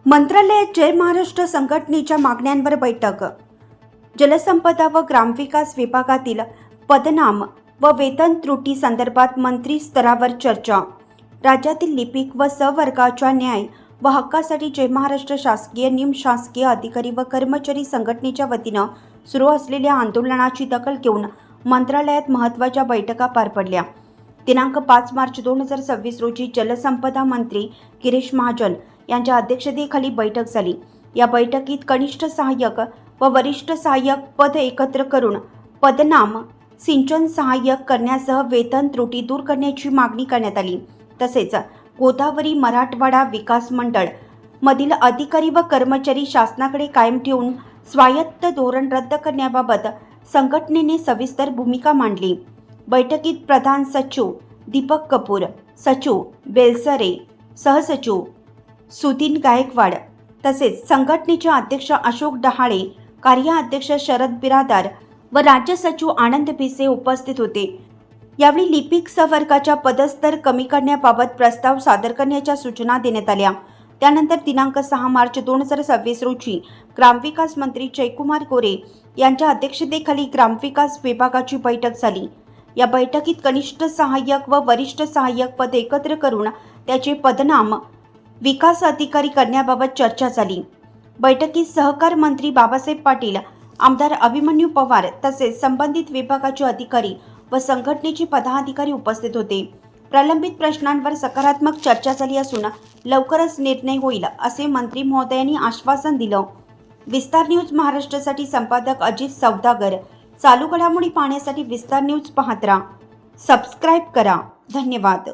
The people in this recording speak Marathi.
मंत्रालयात जय महाराष्ट्र संघटनेच्या मागण्यांवर बैठक. जलसंपदा व ग्रामविकास विभागातील पदनाम व वेतन त्रुटी संदर्भात मंत्री स्तरावर चर्चा. राज्यातील लिपिक व सहवर्गाच्या न्याय व हक्कासाठी जय महाराष्ट्र शासकीय निमशासकीय अधिकारी व कर्मचारी संघटनेच्या वतीनं सुरू असलेल्या आंदोलनाची दखल घेऊन मंत्रालयात महत्त्वाच्या बैठका पार पडल्या. दिनांक 5 मार्च 2026 रोजी जलसंपदा मंत्री गिरीश महाजन यांच्या अध्यक्षतेखाली बैठक झाली. या बैठकीत कनिष्ठ सहाय्यक व वरिष्ठ सहाय्यक पद एकत्र करून पदनाम सिंचन सहाय्यक करण्यासह वेतन त्रुटी दूर करण्याची मागणी करण्यात आली. तसेच गोदावरी मराठवाडा विकास मंडळ मधील अधिकारी व कर्मचारी शासनाकडे कायम ठेवून स्वायत्त धोरण रद्द करण्याबाबत संघटनेने सविस्तर भूमिका मांडली. बैठकीत प्रधान सचिव दीपक कपूर, सचिव बेलसरे, सहसचिव सुदीन गायकवाड तसेच संघटनेचे अध्यक्ष अशोक डहाळे, कार्याध्यक्ष शरद बिरादार व राज्य सचिव आनंद भिसे उपस्थित होते. यावेळी लिपिक सहवर्गाच्या पदस्तर कमी करण्याबाबत प्रस्ताव सादर करण्याच्या सूचना देण्यात आल्या. त्यानंतर दिनांक 6 मार्च 2026 रोजी ग्रामविकास मंत्री जयकुमार गोरे यांच्या अध्यक्षतेखाली ग्रामविकास विभागाची बैठक झाली. या बैठकीत कनिष्ठ सहाय्यक व वरिष्ठ सहाय्यक पद एकत्र करून त्याचे पदनाम विकास अधिकारी करण्याबाबत चर्चा झाली. बैठकीत सहकार मंत्री बाबासाहेब पाटील, आमदार अभिमन्यू पवार तसेच संबंधित विभागाचे अधिकारी व संघटनेचे पदाधिकारी उपस्थित होते. प्रलंबित प्रश्नांवर सकारात्मक चर्चा झाली असून लवकरच निर्णय होईल असे मंत्री महोदयांनी आश्वासन दिलं. विस्तार न्यूज महाराष्ट्रासाठी संपादक अजित सौदागर. चालू घडामोडी पाहण्यासाठी विस्तार न्यूज पाहत राहा. सबस्क्राईब करा. धन्यवाद.